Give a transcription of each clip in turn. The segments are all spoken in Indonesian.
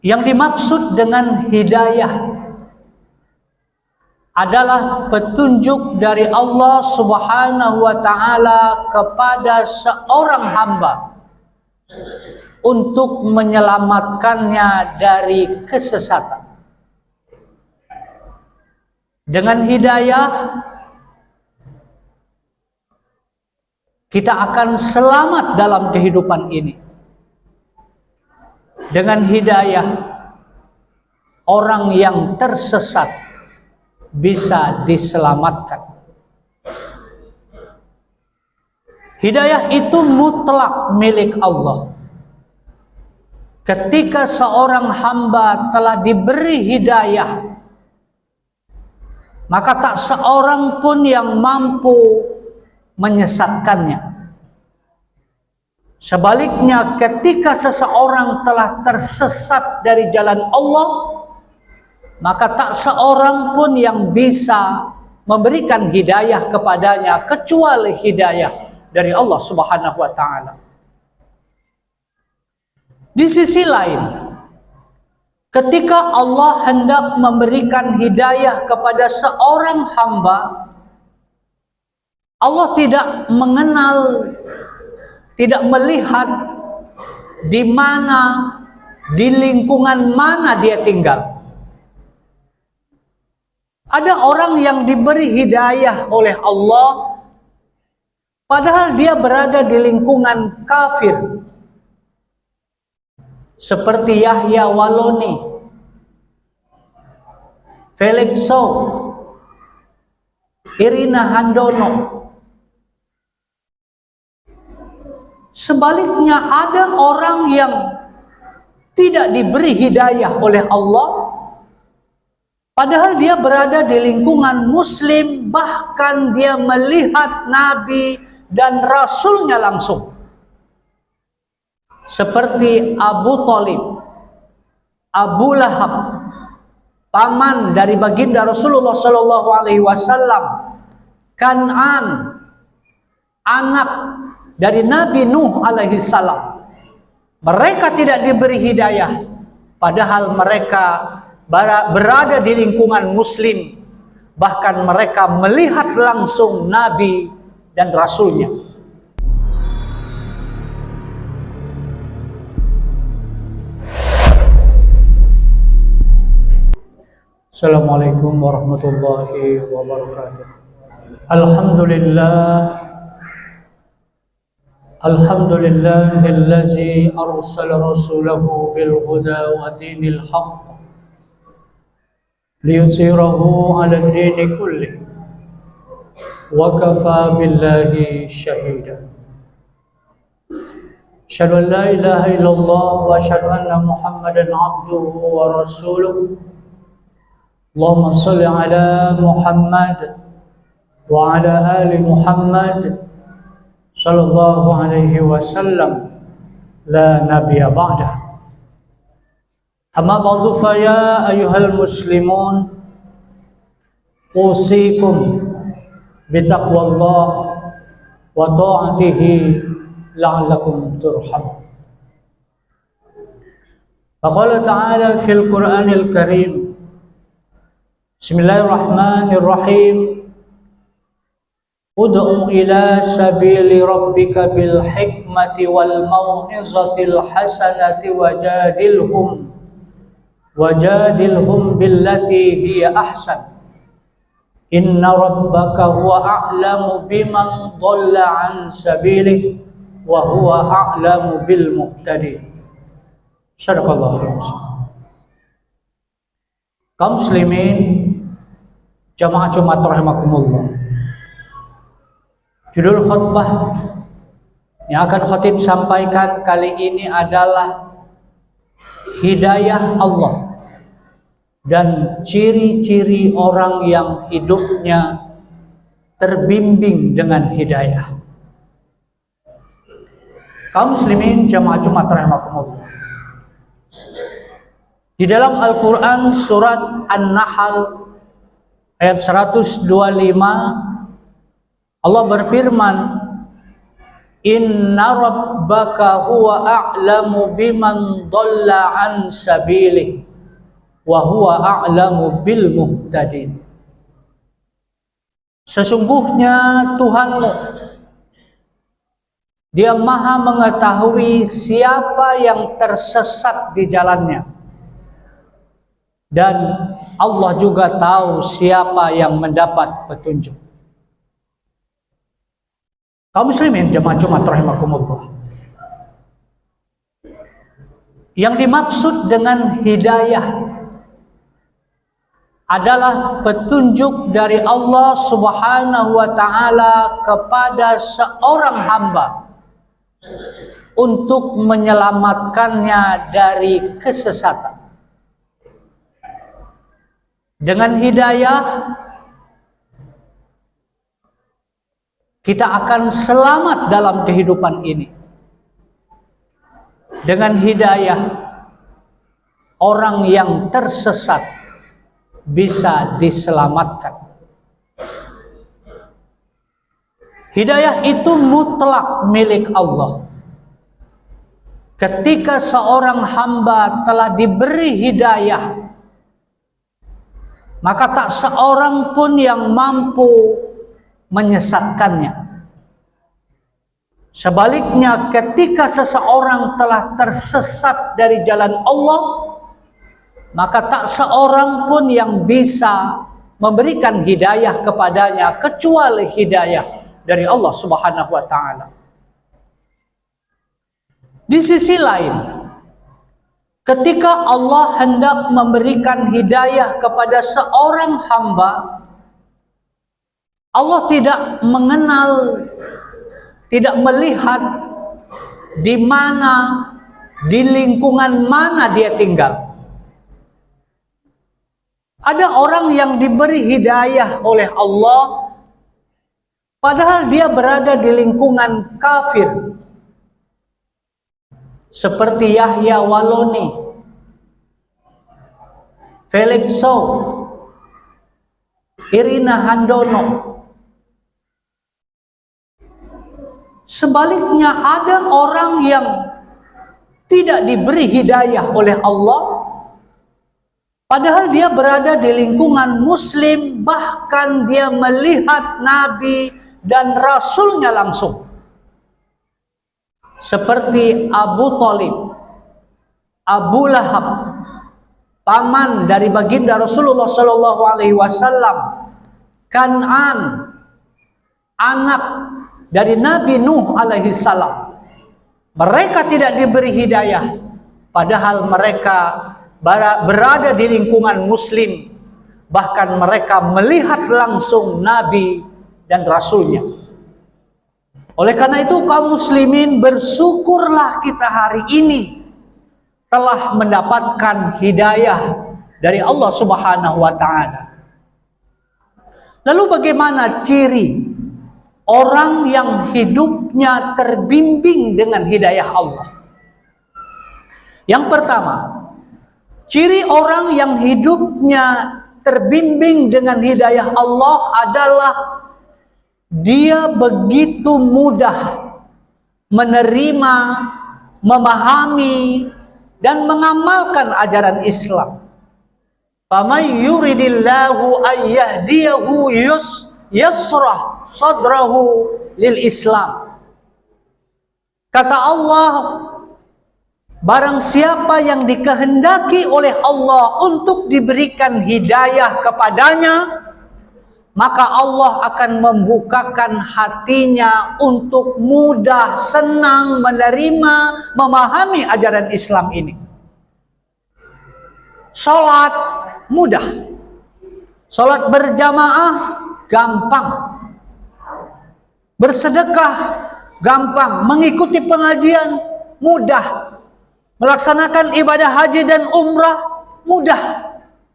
Yang dimaksud dengan hidayah adalah petunjuk dari Allah Subhanahu wa ta'ala kepada seorang hamba untuk menyelamatkannya dari kesesatan. Dengan hidayah kita akan selamat dalam kehidupan ini. Dengan hidayah orang yang tersesat bisa diselamatkan. Hidayah itu mutlak milik Allah. Ketika seorang hamba telah diberi hidayah, maka tak seorang pun yang mampu menyesatkannya. Sebaliknya, ketika seseorang telah tersesat dari jalan Allah, maka tak seorang pun yang bisa memberikan hidayah kepadanya kecuali hidayah dari Allah Subhanahu wa ta'ala. Di sisi lain, ketika Allah hendak memberikan hidayah kepada seorang hamba, Allah tidak mengenal, tidak melihat di mana, di lingkungan mana dia tinggal. Ada orang yang diberi hidayah oleh Allah, padahal dia berada di lingkungan kafir. Seperti Yahya Waloni, Felix Sow, Irina Handono. Sebaliknya ada orang yang tidak diberi hidayah oleh Allah, padahal dia berada di lingkungan muslim, bahkan dia melihat Nabi dan Rasulnya langsung. Seperti Abu Thalib, Abu Lahab, paman dari baginda Rasulullah Shallallahu Alaihi Wasallam, Kan'an, anak dari Nabi Nuh alaihi salam. Mereka tidak diberi hidayah, padahal mereka berada di lingkungan muslim, bahkan mereka melihat langsung Nabi dan Rasulnya. Assalamualaikum warahmatullahi wabarakatuh. Alhamdulillahillazi arsala rasulahu bil huda wa dinil haqq liyusirahu 'ala ad-dini kulli wa kafa billahi shahida. Asyhadu an la ilaha illallah wa asyhadu anna Muhammadan 'abduhu wa rasuluh. Allahumma shalli 'ala Muhammad wa 'ala ali Muhammad sallallahu alaihi wasallam, la nabiyya ba'da. Amma ba'du, fa ya ayyuhal muslimun, usikum bitaqwallah wa ta'atihi la'allakum turhamun. Faqala ta'ala fil Qur'anil Karim, bismillahirrahmanirrahim, ud'u ila sabili rabbika bil hikmati wal mau'izatil hasanati wajadilhum billati hiya ahsan. Inna rabbaka huwa a'lamu biman dhalla an sabilihi wa huwa a'lamu bil muhtadin. Shadaqallahul azim. Kaum muslimin, jamaah Jumat rahimakumullah. Judul khutbah yang akan khatib sampaikan kali ini adalah hidayah Allah dan ciri-ciri orang yang hidupnya terbimbing dengan hidayah. Kaum muslimin jamaah Jumat rahimakumullah. Di dalam Al-Quran surat An-Nahl ayat 125, Allah berfirman, Inna rabbaka huwa a'lamu biman dhalla an sabilihi wa huwa a'lamu bil muhtadin. Sesungguhnya Tuhanmu, Dia maha mengetahui siapa yang tersesat di jalannya, dan Allah juga tahu siapa yang mendapat petunjuk. Kaum muslimin jemaah Jumat rahimakumullah. Yang dimaksud dengan hidayah adalah petunjuk dari Allah Subhanahu wa taala kepada seorang hamba untuk menyelamatkannya dari kesesatan. Dengan hidayah kita akan selamat dalam kehidupan ini. Dengan hidayah orang yang tersesat bisa diselamatkan. Hidayah itu mutlak milik Allah. Ketika seorang hamba telah diberi hidayah, maka tak seorang pun yang mampu menyesatkannya. Sebaliknya, ketika seseorang telah tersesat dari jalan Allah, maka tak seorang pun yang bisa memberikan hidayah kepadanya kecuali hidayah dari Allah Subhanahu wa taala. Di sisi lain, ketika Allah hendak memberikan hidayah kepada seorang hamba, Allah tidak mengenal, tidak melihat di mana, di lingkungan mana dia tinggal. Ada orang yang diberi hidayah oleh Allah, padahal dia berada di lingkungan kafir. Seperti Yahya Waloni, Felix Sow, Irina Handono. Sebaliknya ada orang yang tidak diberi hidayah oleh Allah, padahal dia berada di lingkungan muslim, bahkan dia melihat Nabi dan Rasulnya langsung. Seperti Abu Thalib, Abu Lahab, paman dari baginda Rasulullah Shallallahu Alaihi Wasallam, Kan'an, anak dari Nabi Nuh alaihi salam. Mereka tidak diberi hidayah, padahal mereka berada di lingkungan muslim, bahkan mereka melihat langsung Nabi dan Rasulnya. Oleh karena itu, kaum muslimin, bersyukurlah kita hari ini telah mendapatkan hidayah dari Allah Subhanahu wa taala. Lalu bagaimana ciri orang yang hidupnya terbimbing dengan hidayah Allah? Yang pertama, ciri orang yang hidupnya terbimbing dengan hidayah Allah adalah dia begitu mudah menerima, memahami, dan mengamalkan ajaran Islam. Faman yuridillahu ayyahdiyahu yasrah sadrahu lil Islam. Kata Allah, barang siapa yang dikehendaki oleh Allah untuk diberikan hidayah kepadanya, maka Allah akan membukakan hatinya untuk mudah, senang menerima, memahami ajaran Islam ini. Salat mudah, salat berjamaah gampang, bersedekah gampang, mengikuti pengajian mudah, melaksanakan ibadah haji dan umrah mudah.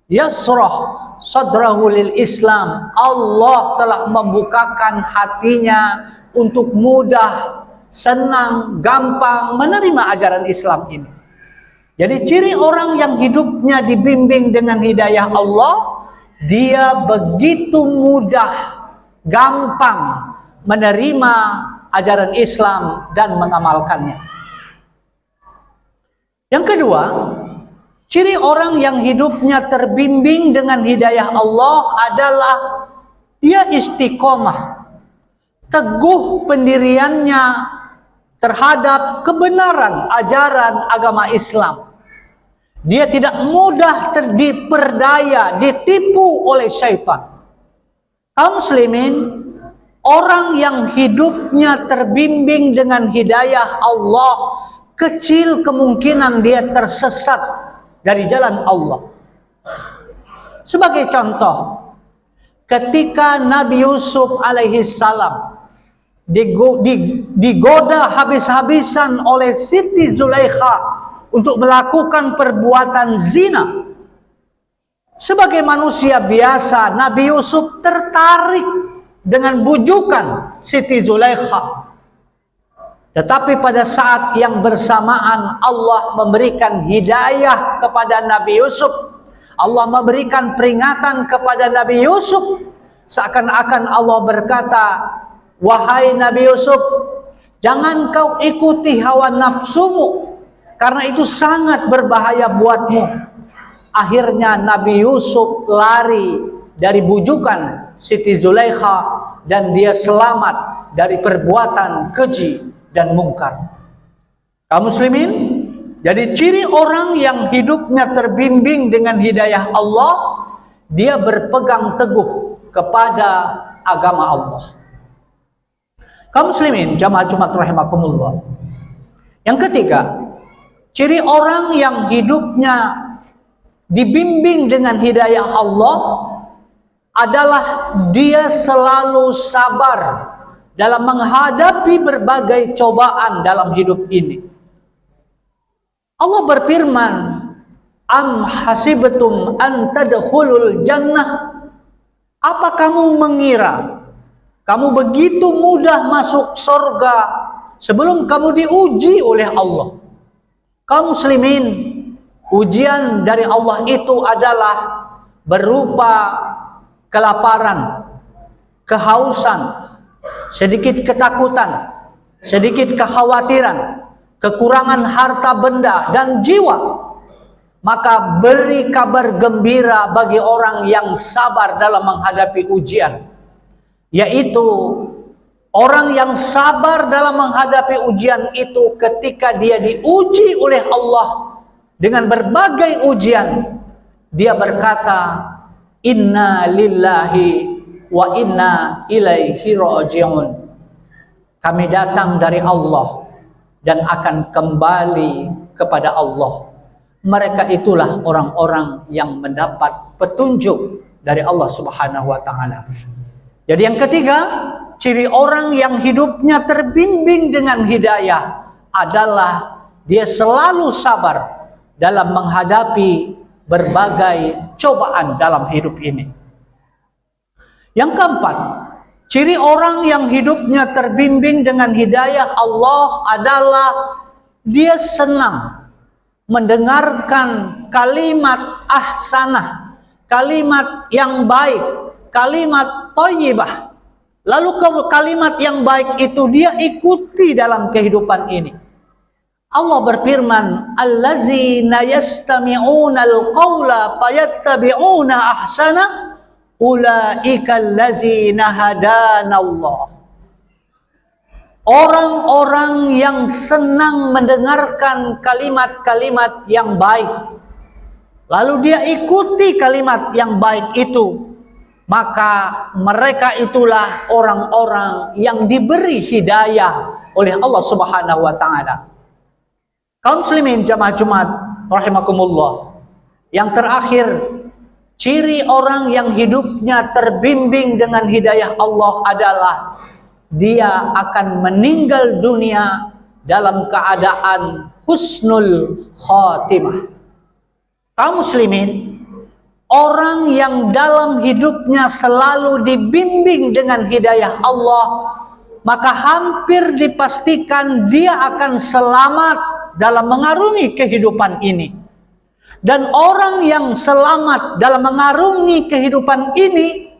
Yasrah sadrahu lil Islam, Allah telah membukakan hatinya untuk mudah, senang, gampang menerima ajaran Islam ini. Jadi ciri orang yang hidupnya dibimbing dengan hidayah Allah, dia begitu mudah, gampang menerima ajaran Islam dan mengamalkannya. Yang kedua, ciri orang yang hidupnya terbimbing dengan hidayah Allah adalah dia istiqomah, teguh pendiriannya terhadap kebenaran ajaran agama Islam. Dia tidak mudah diperdaya, ditipu oleh syaitan. Kaum muslimin, orang yang hidupnya terbimbing dengan hidayah Allah, kecil kemungkinan dia tersesat dari jalan Allah. Sebagai contoh, ketika Nabi Yusuf alaihi salam digoda habis-habisan oleh Siti Zulaikha untuk melakukan perbuatan zina, sebagai manusia biasa Nabi Yusuf tertarik dengan bujukan Siti Zulaikha. Tetapi pada saat yang bersamaan Allah memberikan hidayah kepada Nabi Yusuf, Allah memberikan peringatan kepada Nabi Yusuf. Seakan-akan Allah berkata, wahai Nabi Yusuf, jangan kau ikuti hawa nafsumu, karena itu sangat berbahaya buatmu. Akhirnya Nabi Yusuf lari dari bujukan Siti Zulaikha dan dia selamat dari perbuatan keji dan mungkar. Kaum muslimin, jadi ciri orang yang hidupnya terbimbing dengan hidayah Allah, dia berpegang teguh kepada agama Allah. Kaum muslimin, jamaah Jumat rahimakumullah. Yang ketiga, ciri orang yang hidupnya dibimbing dengan hidayah Allah adalah dia selalu sabar dalam menghadapi berbagai cobaan dalam hidup ini. Allah berfirman, am hasibtum an tadkhulul jannah? Apa kamu mengira kamu begitu mudah masuk surga sebelum kamu diuji oleh Allah? Kaum muslimin, ujian dari Allah itu adalah berupa kelaparan, kehausan, sedikit ketakutan, sedikit kekhawatiran, kekurangan harta benda dan jiwa. Maka beri kabar gembira bagi orang yang sabar dalam menghadapi ujian, yaitu orang yang sabar dalam menghadapi ujian itu ketika dia diuji oleh Allah dengan berbagai ujian, dia berkata, inna lillahi wa inna ilaihi raji'un. Kami datang dari Allah dan akan kembali kepada Allah. Mereka itulah orang-orang yang mendapat petunjuk dari Allah Subhanahu wa taala. Jadi yang ketiga, ciri orang yang hidupnya terbimbing dengan hidayah adalah dia selalu sabar dalam menghadapi berbagai cobaan dalam hidup ini. Yang keempat, ciri orang yang hidupnya terbimbing dengan hidayah Allah adalah dia senang mendengarkan kalimat ahsanah, kalimat yang baik, kalimat thayyibah. Lalu kalimat yang baik itu dia ikuti dalam kehidupan ini. Allah berfirman, allazina yastami'una al-qawla fayattabi'una ahsana ulaika allazina hadanallah. Orang-orang yang senang mendengarkan kalimat-kalimat yang baik, lalu dia ikuti kalimat yang baik itu, maka mereka itulah orang-orang yang diberi hidayah oleh Allah Subhanahu wa taala. Kaum muslimin jamaah Jumat rahimakumullah. Yang terakhir, ciri orang yang hidupnya terbimbing dengan hidayah Allah adalah dia akan meninggal dunia dalam keadaan husnul khatimah. Kaum muslimin, orang yang dalam hidupnya selalu dibimbing dengan hidayah Allah, maka hampir dipastikan dia akan selamat dalam mengarungi kehidupan ini. Dan orang yang selamat dalam mengarungi kehidupan ini,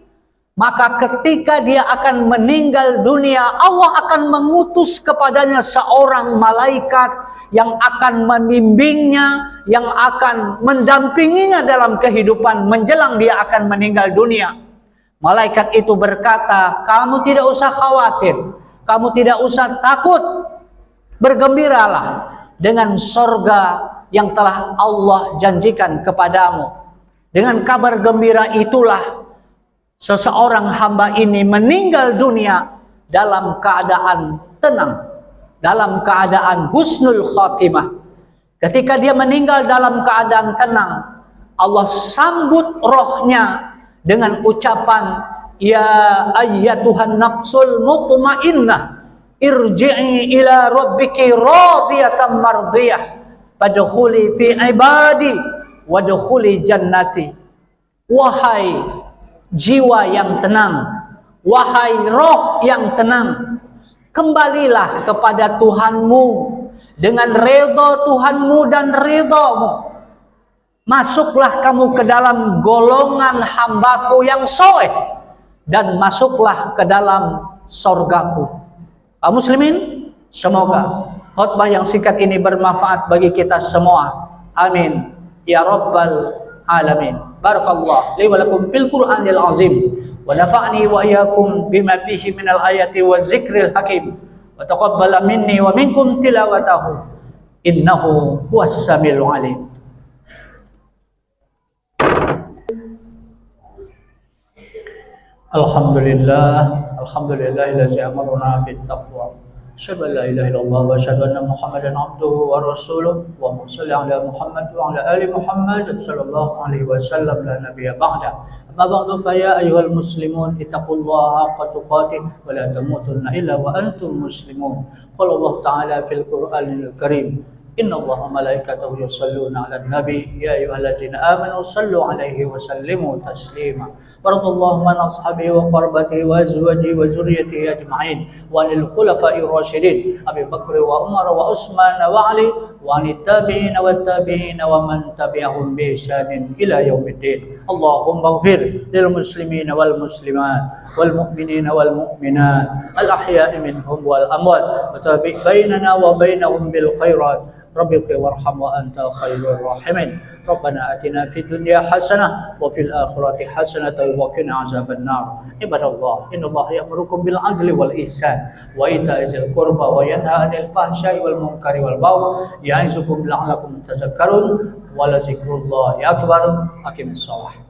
maka ketika dia akan meninggal dunia, Allah akan mengutus kepadanya seorang malaikat yang akan membimbingnya, yang akan mendampinginya dalam kehidupan menjelang dia akan meninggal dunia. Malaikat itu berkata, kamu tidak usah khawatir, kamu tidak usah takut, bergembiralah dengan sorga yang telah Allah janjikan kepadamu. Dengan kabar gembira itulah seseorang hamba ini meninggal dunia dalam keadaan tenang, dalam keadaan husnul khotimah. Ketika dia meninggal dalam keadaan tenang, Allah sambut rohnya dengan ucapan, ya ayyatuhan nafsul mutmainnah, irji'i ila rabbiki radiyatan mardiyah, fadkhuli fi ibadi wadkhuli jannati. Wahai jiwa yang tenang, wahai roh yang tenang, kembalilah kepada Tuhanmu dengan redha Tuhanmu dan ridhamu. Masuklah kamu ke dalam golongan hambaku yang soleh, dan masuklah ke dalam sorgaku. Kaum muslimin, semoga khutbah yang singkat ini bermanfaat bagi kita semua. Amin ya rabbal alamin. Barakallah li wa lakum fil Qur'anil azim, wa nafa'ni wa iyyakum bima fihi minal ayati wa zikril hakim, wa taqabbala minni wa minkum tilawatahu, innahu huwas samiul alim. Alhamdulillahilladzi amarna bit taqwa. Asyhadu an la ilaha illallah wa asyhadu anna Muhammadan abduhu wa rasuluh. Wa shalli ala Muhammad wa ala ali Muhammad sallallahu alaihi wasallam, la nabiyya ba'da. Amma ba'du, fa ya ayyuhal muslimun ittaqullaha haqqa tuqatih wa la tamutunna illa wa antum muslimun. Qala Allah ta'ala fil Qur'anil Karim, inna Allaha malaikatahu yusalluna 'alan nabi ya ayyuhallazina amanu sallu 'alaihi wa sallimu taslima. Baradallahu man ashabihi wa qarbatihi wa azwajihi wa zurriyyatihi ajma'in wa lil khulafa'ir rasyidin Abi Bakr wa Umar wa Utsman wa Ali wa anit tabi'in wa tabi'in wa man tabi'ahum bi ihsanin ila yaumiddin. Allahumma ighfir lil muslimina wal muslimat wal mu'minina wal mu'minat al ahya'i minhum wal amwat wa tabi' bainana wa bainahum bil khairat. Rabbi warham wa anta khairur rahimin. Rabbana atina fid dunya hasanah wa fil akhirati hasanah wa qina azaban nar. Ibadallah, innallaha ya'murukum bil adli wal ihsan wa ita'i dzil qurba wa yanha 'anil fahsya'i wal munkari wal baghi ya'izukum la'allakum tadhakkarun. Wa la dzikrullahi akbar. Aqimissalah.